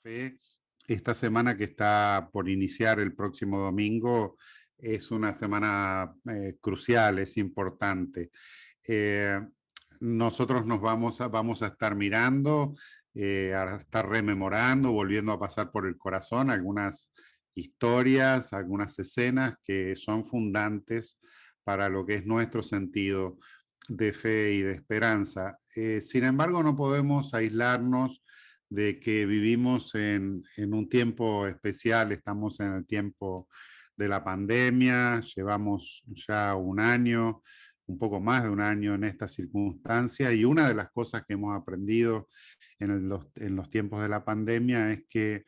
Fe, esta semana que está por iniciar el próximo domingo es una semana crucial, es importante. Eh, Nosotros vamos a estar mirando, a estar rememorando, volviendo a pasar por el corazón algunas historias, algunas escenas que son fundantes para lo que es nuestro sentido de fe y de esperanza. Sin embargo, no podemos aislarnos de que vivimos en un tiempo especial, estamos en el tiempo de la pandemia, llevamos ya un año, un poco más de un año en esta circunstancia, y una de las cosas que hemos aprendido en los tiempos de la pandemia es que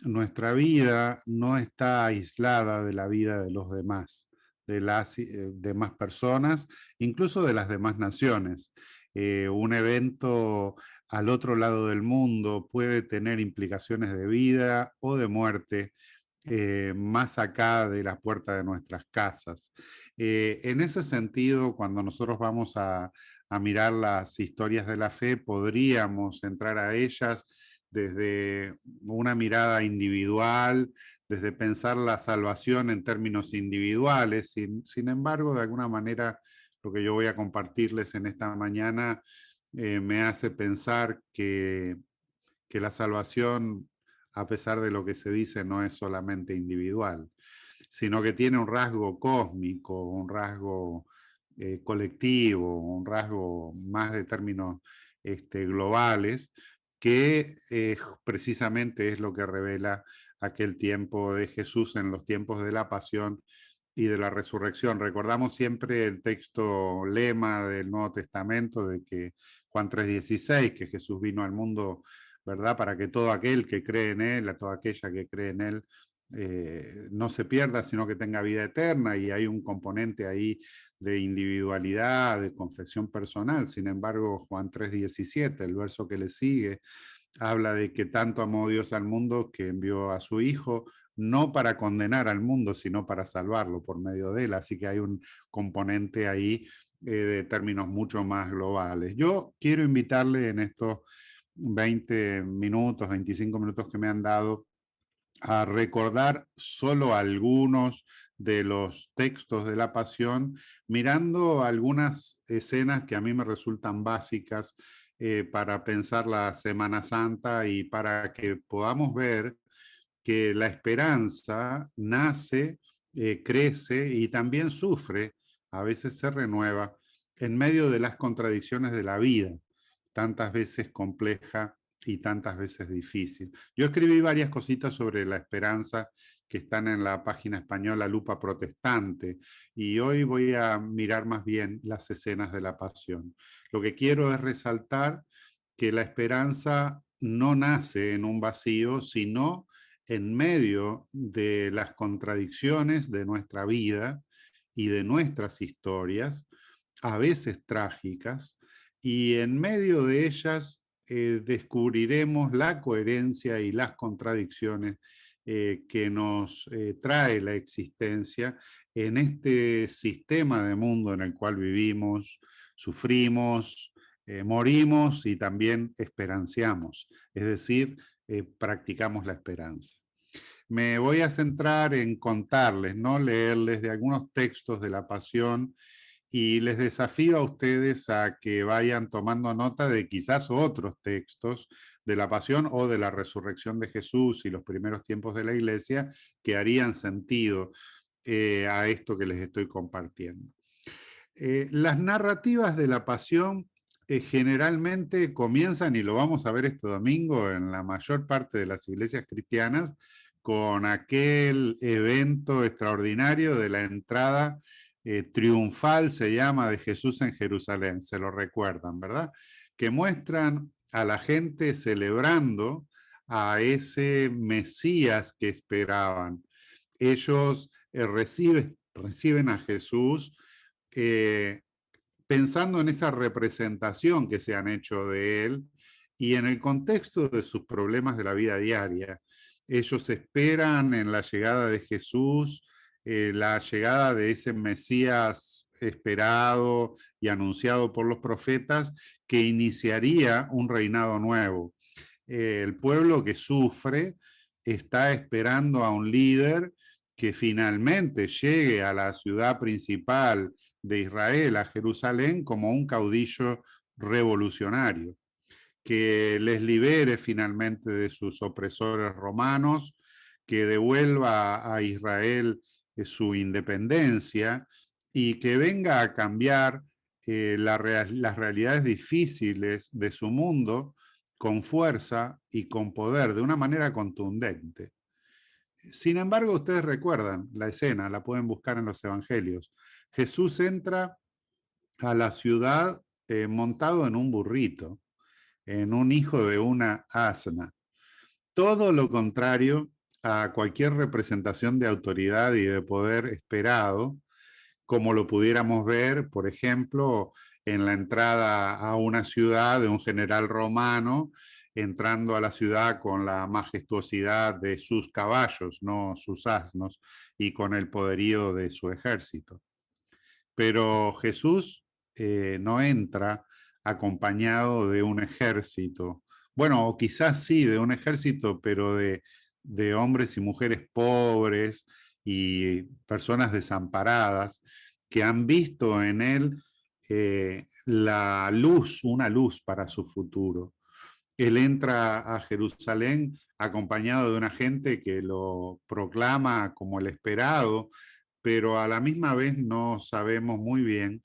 nuestra vida no está aislada de la vida de los demás, de las demás personas, incluso de las demás naciones. Un evento al otro lado del mundo puede tener implicaciones de vida o de muerte más acá de la puerta de nuestras casas. En ese sentido, cuando nosotros vamos a mirar las historias de la fe, podríamos entrar a ellas desde una mirada individual, desde pensar la salvación en términos individuales. Sin embargo, de alguna manera, lo que yo voy a compartirles en esta mañana me hace pensar que la salvación, a pesar de lo que se dice, no es solamente individual, sino que tiene un rasgo cósmico, un rasgo colectivo, un rasgo más de términos globales, que precisamente es lo que revela aquel tiempo de Jesús en los tiempos de la pasión y de la resurrección. Recordamos siempre el texto lema del Nuevo Testamento de que Juan 3:16, que Jesús vino al mundo, ¿verdad? Para que todo aquel que cree en Él, a toda aquella que cree en Él, no se pierda, sino que tenga vida eterna, y hay un componente ahí de individualidad, de confesión personal. Sin embargo, Juan 3:17, el verso que le sigue, habla de que tanto amó Dios al mundo que envió a su Hijo, no para condenar al mundo, sino para salvarlo por medio de él. Así que hay un componente ahí de términos mucho más globales. Yo quiero invitarle en estos 20 minutos, 25 minutos que me han dado, a recordar solo algunos de los textos de la Pasión, mirando algunas escenas que a mí me resultan básicas para pensar la Semana Santa y para que podamos ver que la esperanza nace, crece y también sufre, a veces se renueva, en medio de las contradicciones de la vida, tantas veces compleja y tantas veces difícil. Yo escribí varias cositas sobre la esperanza que están en la página española Lupa Protestante, y hoy voy a mirar más bien las escenas de la pasión. Lo que quiero es resaltar que la esperanza no nace en un vacío, sino en medio de las contradicciones de nuestra vida y de nuestras historias, a veces trágicas, y en medio de ellas descubriremos la coherencia y las contradicciones que nos trae la existencia en este sistema de mundo en el cual vivimos, sufrimos, morimos y también esperanciamos, es decir, practicamos la esperanza. Me voy a centrar en contarles, no leerles de algunos textos de la Pasión, y les desafío a ustedes a que vayan tomando nota de quizás otros textos de la Pasión o de la resurrección de Jesús y los primeros tiempos de la Iglesia que harían sentido a esto que les estoy compartiendo. Las narrativas de la Pasión generalmente comienzan, y lo vamos a ver este domingo en la mayor parte de las iglesias cristianas, con aquel evento extraordinario de la entrada triunfal, se llama, de Jesús en Jerusalén. Se lo recuerdan, ¿verdad? Que muestran a la gente celebrando a ese Mesías que esperaban. Ellos reciben a Jesús eh, pensando en esa representación que se han hecho de él y en el contexto de sus problemas de la vida diaria. Ellos esperan en la llegada de Jesús, la llegada de ese Mesías esperado y anunciado por los profetas, que iniciaría un reinado nuevo. El pueblo que sufre está esperando a un líder que finalmente llegue a la ciudad principal de Israel, a Jerusalén, como un caudillo revolucionario, que les libere finalmente de sus opresores romanos, que devuelva a Israel su independencia y que venga a cambiar las realidades difíciles de su mundo con fuerza y con poder, de una manera contundente. Sin embargo, ustedes recuerdan la escena, la pueden buscar en los evangelios. Jesús entra a la ciudad montado en un burrito, en un hijo de una asna. Todo lo contrario a cualquier representación de autoridad y de poder esperado, como lo pudiéramos ver, por ejemplo, en la entrada a una ciudad de un general romano, entrando a la ciudad con la majestuosidad de sus caballos, no sus asnos, y con el poderío de su ejército. Pero Jesús no entra acompañado de un ejército. Bueno, o quizás sí, de un ejército, pero de hombres y mujeres pobres y personas desamparadas que han visto en él la luz, una luz para su futuro. Él entra a Jerusalén acompañado de una gente que lo proclama como el esperado, pero a la misma vez no sabemos muy bien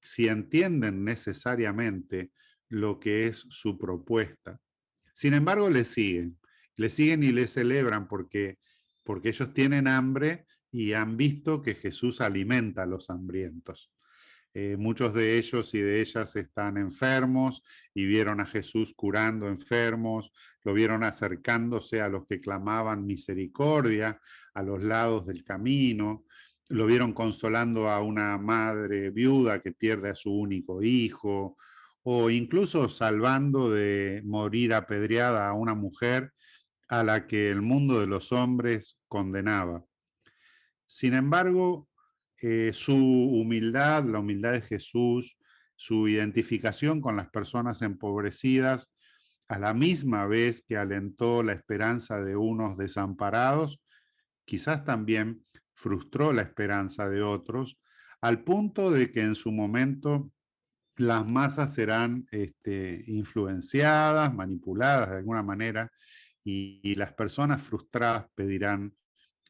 si entienden necesariamente lo que es su propuesta. Sin embargo, le siguen y le celebran porque ellos tienen hambre y han visto que Jesús alimenta a los hambrientos. Muchos de ellos y de ellas están enfermos y vieron a Jesús curando enfermos, lo vieron acercándose a los que clamaban misericordia a los lados del camino, lo vieron consolando a una madre viuda que pierde a su único hijo, o incluso salvando de morir apedreada a una mujer a la que el mundo de los hombres condenaba. Sin embargo, su humildad, la humildad de Jesús, su identificación con las personas empobrecidas, a la misma vez que alentó la esperanza de unos desamparados, quizás también frustró la esperanza de otros, al punto de que en su momento las masas serán influenciadas, manipuladas de alguna manera, y las personas frustradas pedirán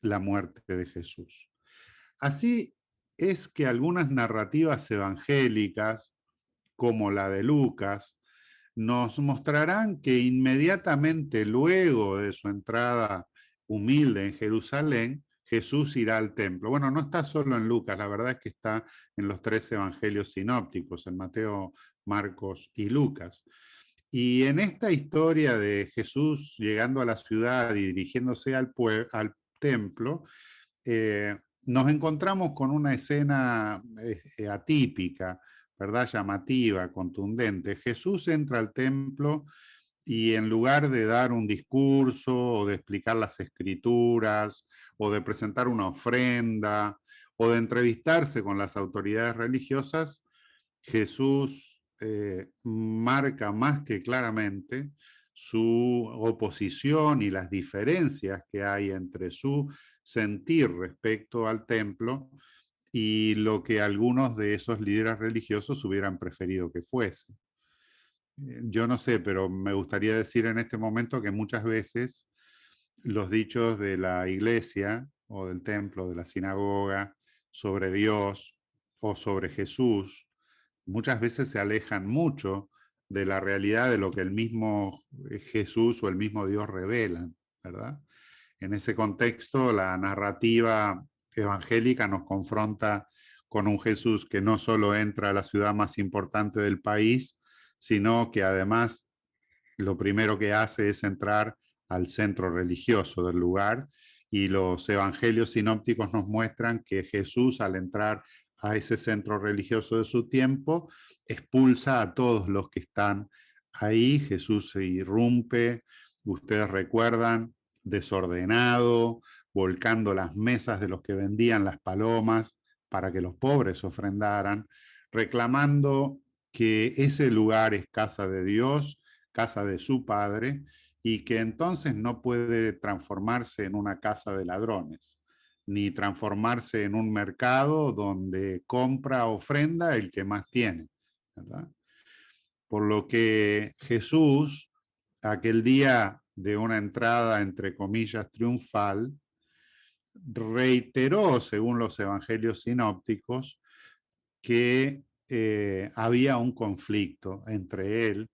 la muerte de Jesús. Así es que algunas narrativas evangélicas, como la de Lucas, nos mostrarán que inmediatamente luego de su entrada humilde en Jerusalén, Jesús irá al templo. Bueno, no está solo en Lucas, la verdad es que está en los tres evangelios sinópticos, en Mateo, Marcos y Lucas. Y en esta historia de Jesús llegando a la ciudad y dirigiéndose al templo, eh, nos encontramos con una escena atípica, ¿verdad? Llamativa, contundente. Jesús entra al templo y en lugar de dar un discurso o de explicar las escrituras o de presentar una ofrenda o de entrevistarse con las autoridades religiosas, Jesús marca más que claramente su oposición y las diferencias que hay entre su sentir respecto al templo y lo que algunos de esos líderes religiosos hubieran preferido que fuese. Yo no sé, pero me gustaría decir en este momento que muchas veces los dichos de la iglesia o del templo, de la sinagoga, sobre Dios o sobre Jesús, muchas veces se alejan mucho de la realidad de lo que el mismo Jesús o el mismo Dios revelan, ¿verdad? En ese contexto, la narrativa evangélica nos confronta con un Jesús que no solo entra a la ciudad más importante del país, sino que además lo primero que hace es entrar al centro religioso del lugar, y los evangelios sinópticos nos muestran que Jesús, al entrar a ese centro religioso de su tiempo, expulsa a todos los que están ahí. Jesús se irrumpe, ustedes recuerdan, desordenado, volcando las mesas de los que vendían las palomas para que los pobres ofrendaran, reclamando que ese lugar es casa de Dios, casa de su Padre, y que entonces no puede transformarse en una casa de ladrones, ni transformarse en un mercado donde compra ofrenda el que más tiene, ¿verdad? Por lo que Jesús, aquel día de una entrada, entre comillas, triunfal, reiteró, según los evangelios sinópticos, que había un conflicto entre él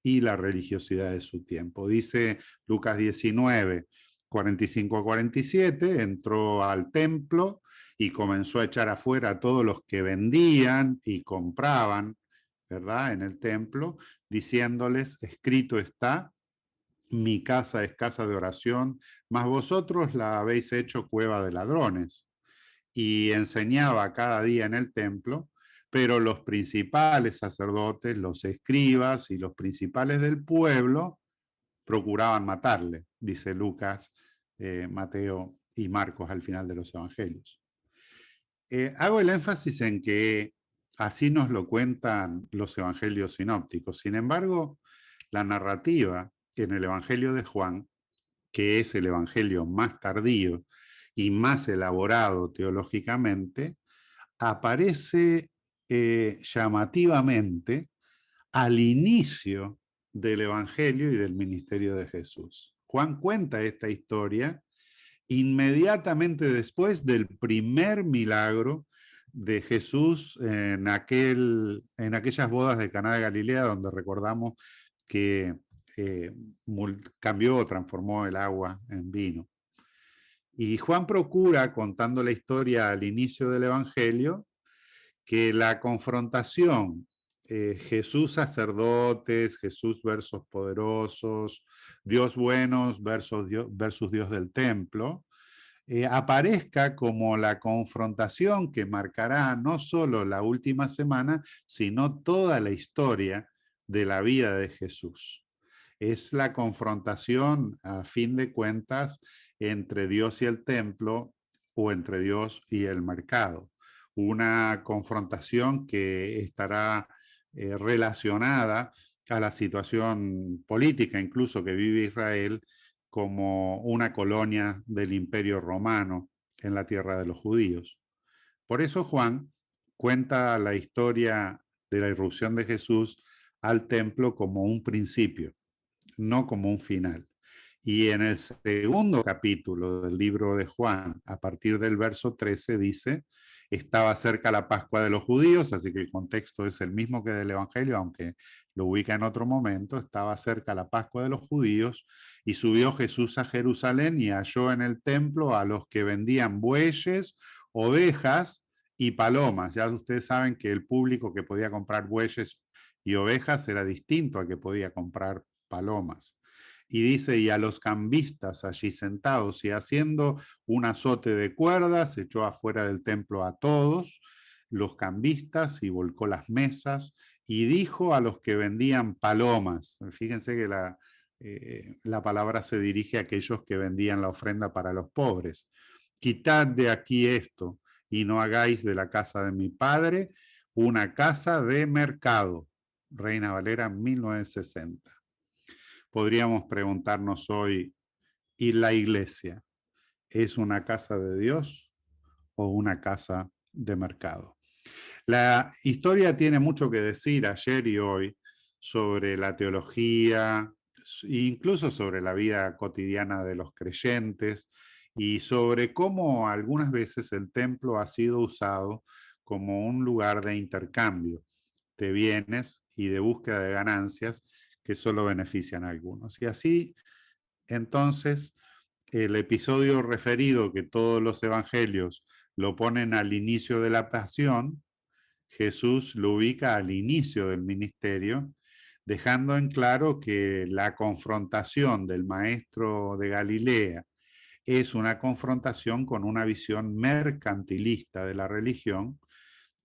y la religiosidad de su tiempo. Dice Lucas 19, 45 a 47, entró al templo y comenzó a echar afuera a todos los que vendían y compraban, ¿verdad? En el templo, diciéndoles, escrito está, mi casa es casa de oración, mas vosotros la habéis hecho cueva de ladrones. Y enseñaba cada día en el templo, pero los principales sacerdotes, los escribas y los principales del pueblo procuraban matarle, dice Lucas, Mateo y Marcos al final de los evangelios. Hago el énfasis en que así nos lo cuentan los evangelios sinópticos. Sin embargo, la narrativa en el evangelio de Juan, que es el evangelio más tardío y más elaborado teológicamente, aparece llamativamente al inicio del evangelio y del ministerio de Jesús. Juan cuenta esta historia inmediatamente después del primer milagro de Jesús en aquellas bodas de Caná de Galilea, donde recordamos que eh, cambió o transformó el agua en vino. Y Juan procura, contando la historia al inicio del Evangelio, que la confrontación Jesús sacerdotes, Jesús versus poderosos, Dios buenos versus Dios del templo, aparezca como la confrontación que marcará no solo la última semana, sino toda la historia de la vida de Jesús. Es la confrontación, a fin de cuentas, entre Dios y el templo o entre Dios y el mercado. Una confrontación que estará relacionada a la situación política incluso que vive Israel como una colonia del Imperio Romano en la tierra de los judíos. Por eso Juan cuenta la historia de la irrupción de Jesús al templo como un principio, no como un final. Y en el segundo capítulo del libro de Juan, a partir del verso 13, dice, estaba cerca la Pascua de los judíos, así que el contexto es el mismo que del Evangelio, aunque lo ubica en otro momento, estaba cerca la Pascua de los judíos, y subió Jesús a Jerusalén y halló en el templo a los que vendían bueyes, ovejas y palomas. Ya ustedes saben que el público que podía comprar bueyes y ovejas era distinto al que podía comprar palomas. Y dice, y a los cambistas allí sentados y haciendo un azote de cuerdas, echó afuera del templo a todos los cambistas y volcó las mesas y dijo a los que vendían palomas, fíjense que la palabra se dirige a aquellos que vendían la ofrenda para los pobres, quitad de aquí esto y no hagáis de la casa de mi padre una casa de mercado. Reina Valera 1960. Podríamos preguntarnos hoy, ¿y la iglesia es una casa de Dios o una casa de mercado? La historia tiene mucho que decir ayer y hoy sobre la teología, incluso sobre la vida cotidiana de los creyentes y sobre cómo algunas veces el templo ha sido usado como un lugar de intercambio de bienes y de búsqueda de ganancias que solo benefician a algunos. Y así, entonces, el episodio referido que todos los evangelios lo ponen al inicio de la pasión, Jesús lo ubica al inicio del ministerio, dejando en claro que la confrontación del maestro de Galilea es una confrontación con una visión mercantilista de la religión,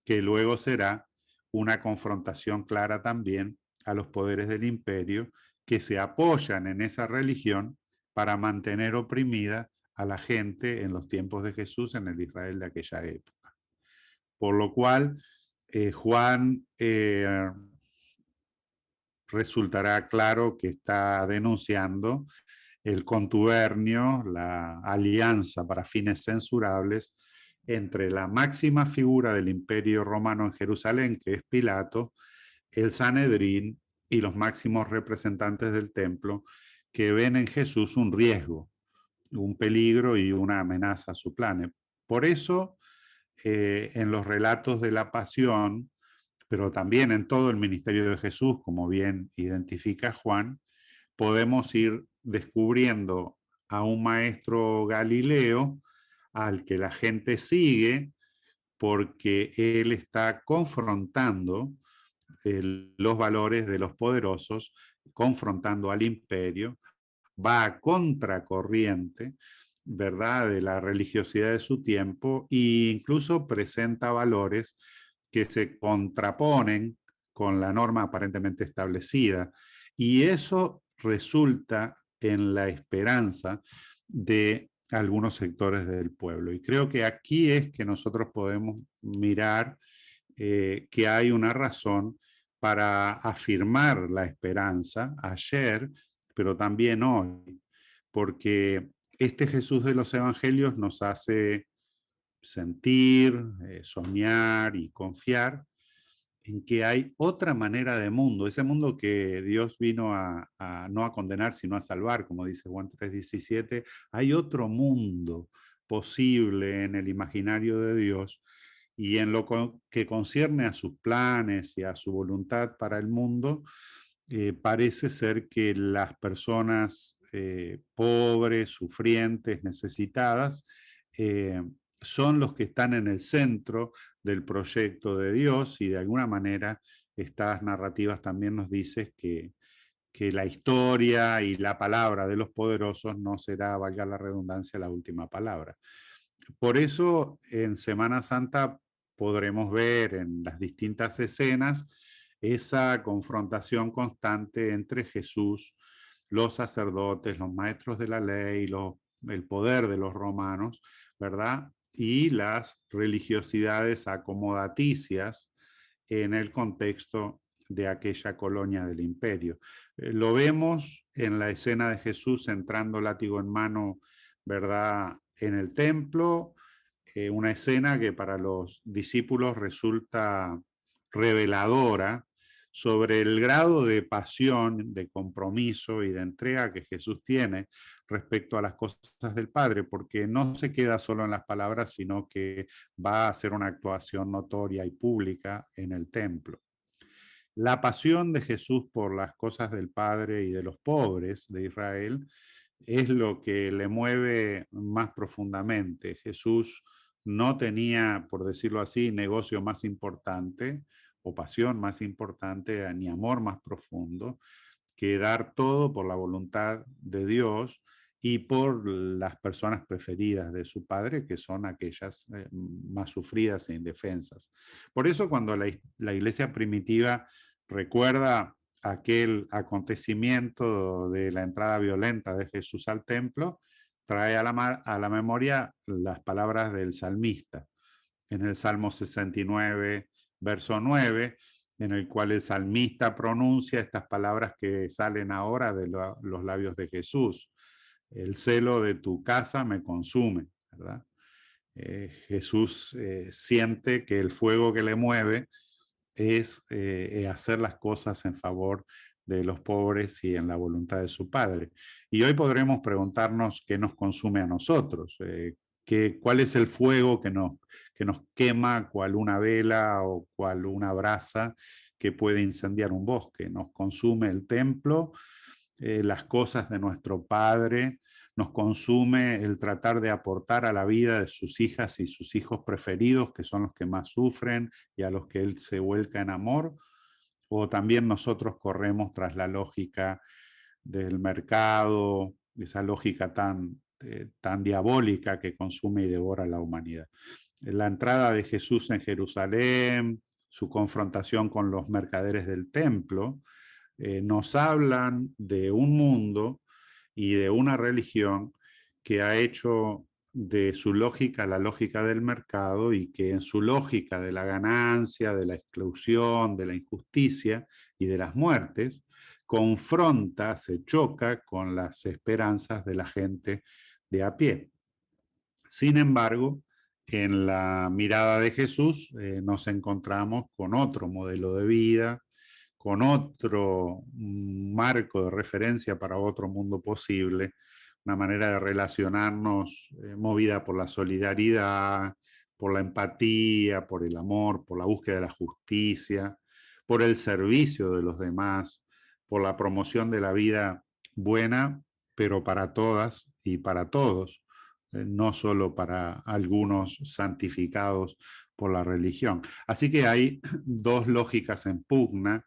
que luego será una confrontación clara también a los poderes del imperio que se apoyan en esa religión para mantener oprimida a la gente en los tiempos de Jesús en el Israel de aquella época. Por lo cual, Juan resultará claro que está denunciando el contubernio, la alianza para fines censurables entre la máxima figura del Imperio Romano en Jerusalén, que es Pilato, el Sanedrín y los máximos representantes del templo, que ven en Jesús un riesgo, un peligro y una amenaza a su plan. Por eso, en los relatos de la pasión, pero también en todo el ministerio de Jesús, como bien identifica Juan, podemos ir descubriendo a un maestro Galileo al que la gente sigue porque él está confrontando los valores de los poderosos, confrontando al imperio, va a contracorriente, ¿verdad?, de la religiosidad de su tiempo e incluso presenta valores que se contraponen con la norma aparentemente establecida. Y eso resulta en la esperanza de algunos sectores del pueblo. Y creo que aquí es que nosotros podemos mirar que hay una razón para afirmar la esperanza ayer, pero también hoy, porque este Jesús de los Evangelios nos hace sentir, soñar y confiar en que hay otra manera de mundo, ese mundo que Dios vino no a condenar, sino a salvar, como dice Juan 3:17, hay otro mundo posible en el imaginario de Dios y en lo que concierne a sus planes y a su voluntad para el mundo, parece ser que las personas pobres, sufrientes, necesitadas, eh, son los que están en el centro del proyecto de Dios y de alguna manera estas narrativas también nos dicen que la historia y la palabra de los poderosos no será, valga la redundancia, la última palabra. Por eso en Semana Santa podremos ver en las distintas escenas esa confrontación constante entre Jesús, los sacerdotes, los maestros de la ley, el poder de los romanos, ¿verdad? Y las religiosidades acomodaticias en el contexto de aquella colonia del imperio. Lo vemos en la escena de Jesús entrando látigo en mano, ¿verdad?, en el templo, una escena que para los discípulos resulta reveladora sobre el grado de pasión, de compromiso y de entrega que Jesús tiene respecto a las cosas del Padre, porque no se queda solo en las palabras, sino que va a hacer una actuación notoria y pública en el templo. La pasión de Jesús por las cosas del Padre y de los pobres de Israel es lo que le mueve más profundamente. Jesús no tenía, por decirlo así, negocio más importante o pasión más importante, ni amor más profundo que dar todo por la voluntad de Dios y por las personas preferidas de su padre, que son aquellas más sufridas e indefensas. Por eso cuando la iglesia primitiva recuerda aquel acontecimiento de la entrada violenta de Jesús al templo, trae a la memoria las palabras del salmista en el Salmo 69, verso 9, en el cual el salmista pronuncia estas palabras que salen ahora de los labios de Jesús. El celo de tu casa me consume, ¿verdad? Jesús siente que el fuego que le mueve es hacer las cosas en favor de los pobres y en la voluntad de su Padre. Y hoy podremos preguntarnos qué nos consume a nosotros, cuál es el fuego que nos quema, cual una vela o cual una brasa que puede incendiar un bosque. Nos consume el templo, las cosas de nuestro Padre, nos consume el tratar de aportar a la vida de sus hijas y sus hijos preferidos, que son los que más sufren y a los que Él se vuelca en amor, o también nosotros corremos tras la lógica del mercado, esa lógica tan diabólica que consume y devora la humanidad. La entrada de Jesús en Jerusalén, su confrontación con los mercaderes del templo, nos hablan de un mundo y de una religión que ha hecho de su lógica la lógica del mercado y que en su lógica de la ganancia, de la exclusión, de la injusticia y de las muertes, confronta, se choca con las esperanzas de la gente de a pie. Sin embargo, en la mirada de Jesús nos encontramos con otro modelo de vida, con otro marco de referencia para otro mundo posible, una manera de relacionarnos movida por la solidaridad, por la empatía, por el amor, por la búsqueda de la justicia, por el servicio de los demás, por la promoción de la vida buena, pero para todas y para todos, no solo para algunos santificados por la religión. Así que hay dos lógicas en pugna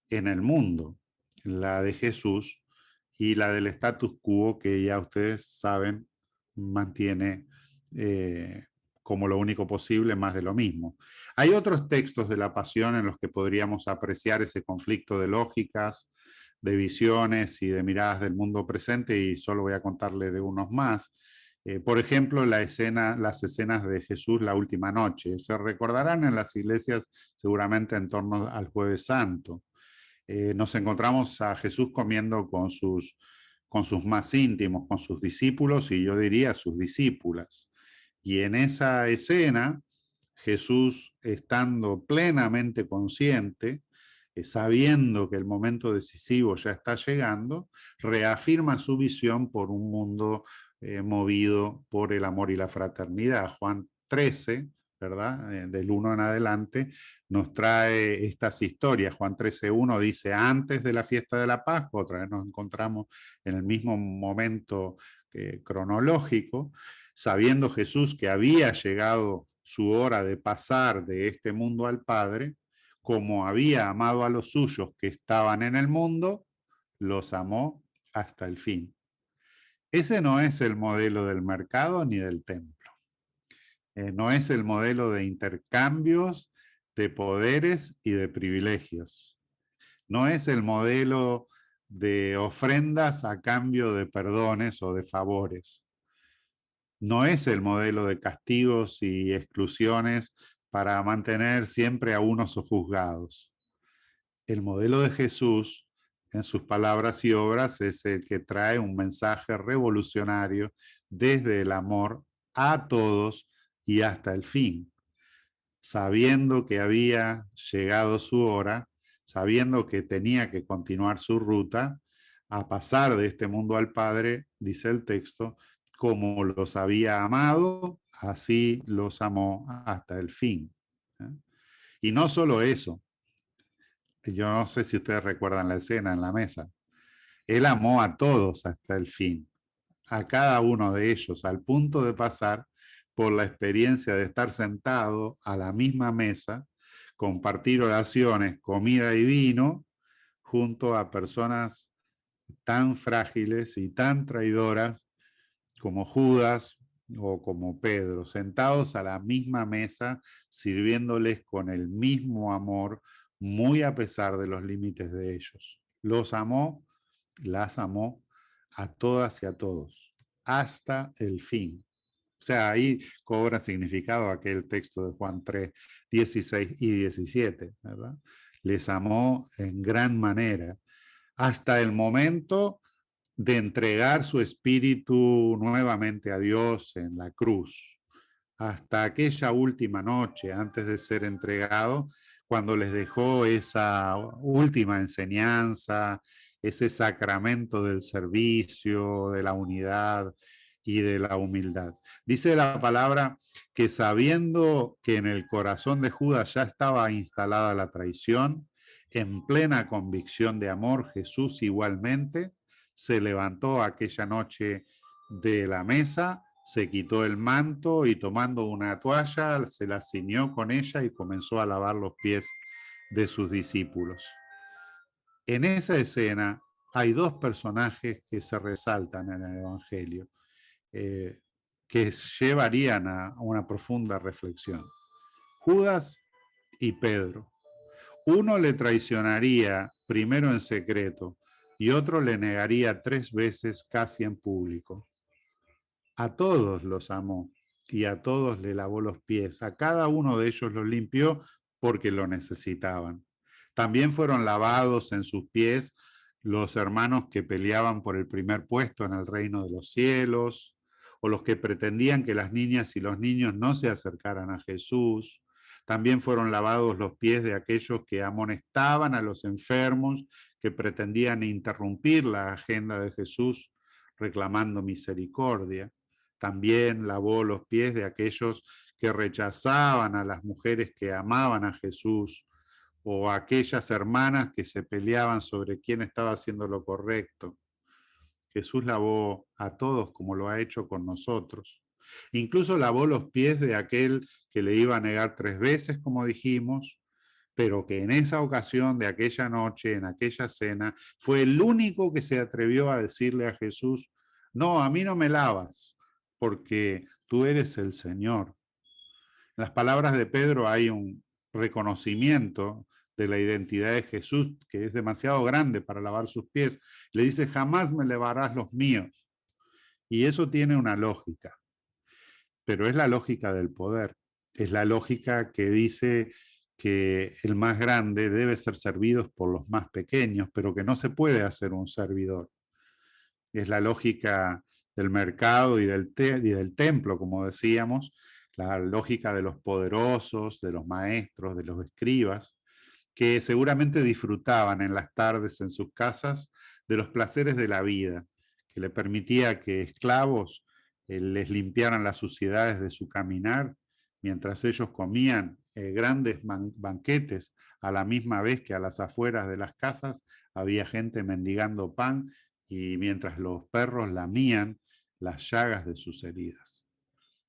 en el mundo, la de Jesús y la del status quo que ya ustedes saben mantiene como lo único posible más de lo mismo. Hay otros textos de la Pasión en los que podríamos apreciar ese conflicto de lógicas, de visiones y de miradas del mundo presente, y solo voy a contarle de unos más. Por ejemplo, las escenas de Jesús la última noche. Se recordarán en las iglesias seguramente en torno al Jueves Santo. Nos encontramos a Jesús comiendo con sus más íntimos, con sus discípulos y yo diría sus discípulas. Y en esa escena, Jesús, estando plenamente consciente, sabiendo que el momento decisivo ya está llegando, reafirma su visión por un mundo movido por el amor y la fraternidad. Juan 13, ¿verdad? Del 1 en adelante, nos trae estas historias. Juan 13:1 dice, antes de la fiesta de la Pascua, otra vez nos encontramos en el mismo momento cronológico, sabiendo Jesús que había llegado su hora de pasar de este mundo al Padre, como había amado a los suyos que estaban en el mundo, los amó hasta el fin. Ese no es el modelo del mercado ni del templo. No es el modelo de intercambios de poderes y de privilegios. No es el modelo de ofrendas a cambio de perdones o de favores. No es el modelo de castigos y exclusiones para mantener siempre a unos sojuzgados. El modelo de Jesús, en sus palabras y obras, es el que trae un mensaje revolucionario desde el amor a todos y hasta el fin, sabiendo que había llegado su hora, sabiendo que tenía que continuar su ruta, a pasar de este mundo al Padre, dice el texto, como los había amado, así los amó hasta el fin. Y no solo eso, yo no sé si ustedes recuerdan la escena en la mesa, él amó a todos hasta el fin, a cada uno de ellos, al punto de pasar por la experiencia de estar sentado a la misma mesa, compartir oraciones, comida y vino, junto a personas tan frágiles y tan traidoras como Judas o como Pedro, sentados a la misma mesa, sirviéndoles con el mismo amor, muy a pesar de los límites de ellos. Los amó, las amó a todas y a todos, hasta el fin. O sea, ahí cobra significado aquel texto de Juan 3, 16 y 17, ¿verdad? Les amó en gran manera, hasta el momento de entregar su espíritu nuevamente a Dios en la cruz, hasta aquella última noche antes de ser entregado, cuando les dejó esa última enseñanza, ese sacramento del servicio, de la unidad y de la humildad. Dice la palabra que sabiendo que en el corazón de Judas ya estaba instalada la traición, en plena convicción de amor, Jesús igualmente se levantó aquella noche de la mesa, se quitó el manto y tomando una toalla se la ciñó con ella y comenzó a lavar los pies de sus discípulos. En esa escena hay dos personajes que se resaltan en el Evangelio, que llevarían a una profunda reflexión. Judas y Pedro. Uno le traicionaría primero en secreto y otro le negaría 3 veces casi en público. A todos los amó y a todos le lavó los pies. A cada uno de ellos los limpió porque lo necesitaban. También fueron lavados en sus pies los hermanos que peleaban por el primer puesto en el reino de los cielos, o los que pretendían que las niñas y los niños no se acercaran a Jesús. También fueron lavados los pies de aquellos que amonestaban a los enfermos, que pretendían interrumpir la agenda de Jesús reclamando misericordia. También lavó los pies de aquellos que rechazaban a las mujeres que amaban a Jesús, o aquellas hermanas que se peleaban sobre quién estaba haciendo lo correcto. Jesús lavó a todos como lo ha hecho con nosotros. Incluso lavó los pies de aquel que le iba a negar 3 veces, como dijimos, pero que en esa ocasión de aquella noche, en aquella cena, fue el único que se atrevió a decirle a Jesús: no, a mí no me lavas, porque tú eres el Señor. En las palabras de Pedro hay un reconocimiento de la identidad de Jesús que es demasiado grande para lavar sus pies. Le dice: jamás me lavarás los míos. Y eso tiene una lógica, pero es la lógica del poder. Es la lógica que dice que el más grande debe ser servido por los más pequeños, pero que no se puede hacer un servidor. Es la lógica del mercado y del templo, como decíamos, la lógica de los poderosos, de los maestros, de los escribas, que seguramente disfrutaban en las tardes en sus casas de los placeres de la vida, que le permitía que esclavos les limpiaran las suciedades de su caminar, mientras ellos comían grandes banquetes a la misma vez que a las afueras de las casas había gente mendigando pan, y mientras los perros lamían las llagas de sus heridas.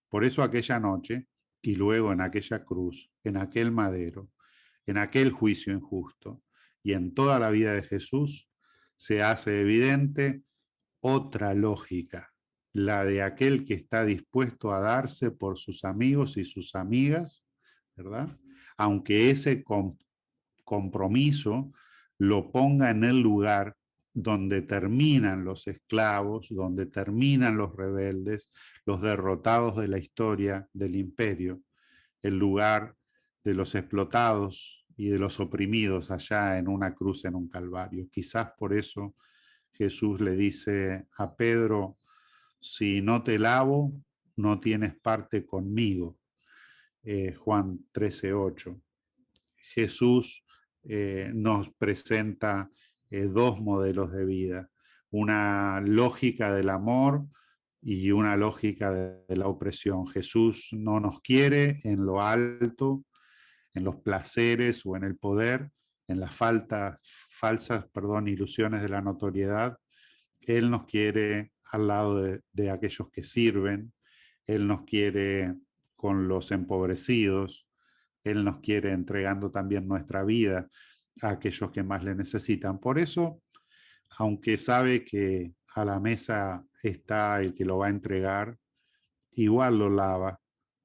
Por eso aquella noche, y luego en aquella cruz, en aquel madero, en aquel juicio injusto y en toda la vida de Jesús, se hace evidente otra lógica, la de aquel que está dispuesto a darse por sus amigos y sus amigas, ¿verdad? Aunque ese compromiso lo ponga en el lugar donde terminan los esclavos, donde terminan los rebeldes, los derrotados de la historia del imperio, el lugar de los explotados y de los oprimidos allá en una cruz, en un calvario. Quizás por eso Jesús le dice a Pedro: si no te lavo, no tienes parte conmigo. Juan 13:8. Jesús nos presenta 2 modelos de vida, una lógica del amor y una lógica de la opresión. Jesús no nos quiere en lo alto, en los placeres o en el poder, en las falsas ilusiones de la notoriedad. Él nos quiere al lado de aquellos que sirven, Él nos quiere con los empobrecidos, Él nos quiere entregando también nuestra vida a aquellos que más le necesitan. Por eso, aunque sabe que a la mesa está el que lo va a entregar, igual lo lava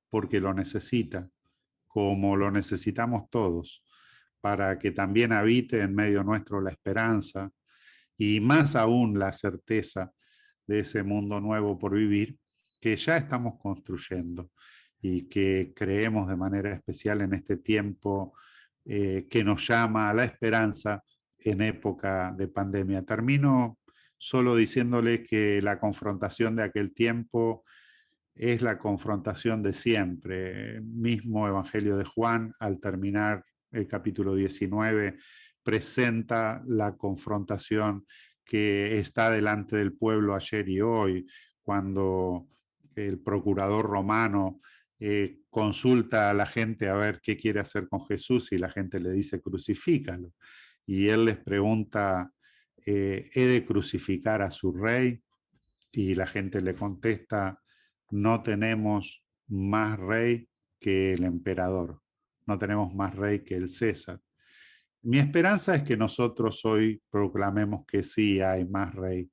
porque lo necesita, como lo necesitamos todos, para que también habite en medio nuestro la esperanza y más aún la certeza de ese mundo nuevo por vivir que ya estamos construyendo y que creemos de manera especial en este tiempo que nos llama a la esperanza en época de pandemia. Termino solo diciéndole que la confrontación de aquel tiempo es la confrontación de siempre. El mismo Evangelio de Juan, al terminar el capítulo 19, presenta la confrontación que está delante del pueblo ayer y hoy, cuando el procurador romano consulta a la gente a ver qué quiere hacer con Jesús, y la gente le dice: crucifícalo. Y él les pregunta: ¿he de crucificar a su rey? Y la gente le contesta: no tenemos más rey que el emperador, no tenemos más rey que el César. Mi esperanza es que nosotros hoy proclamemos que sí hay más rey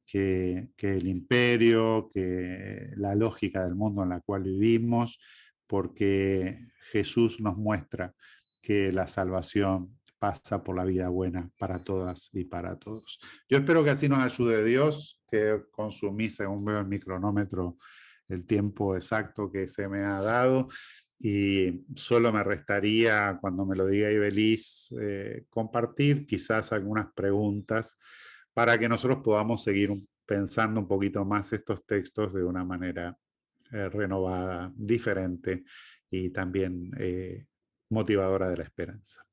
que el imperio, que la lógica del mundo en la cual vivimos, porque Jesús nos muestra que la salvación pasa por la vida buena para todas y para todos. Yo espero que así nos ayude Dios, que consumí, según veo en mi cronómetro, el tiempo exacto que se me ha dado. Y solo me restaría, cuando me lo diga Ibeliz, compartir quizás algunas preguntas para que nosotros podamos seguir pensando un poquito más estos textos de una manera renovada, diferente y también motivadora de la esperanza.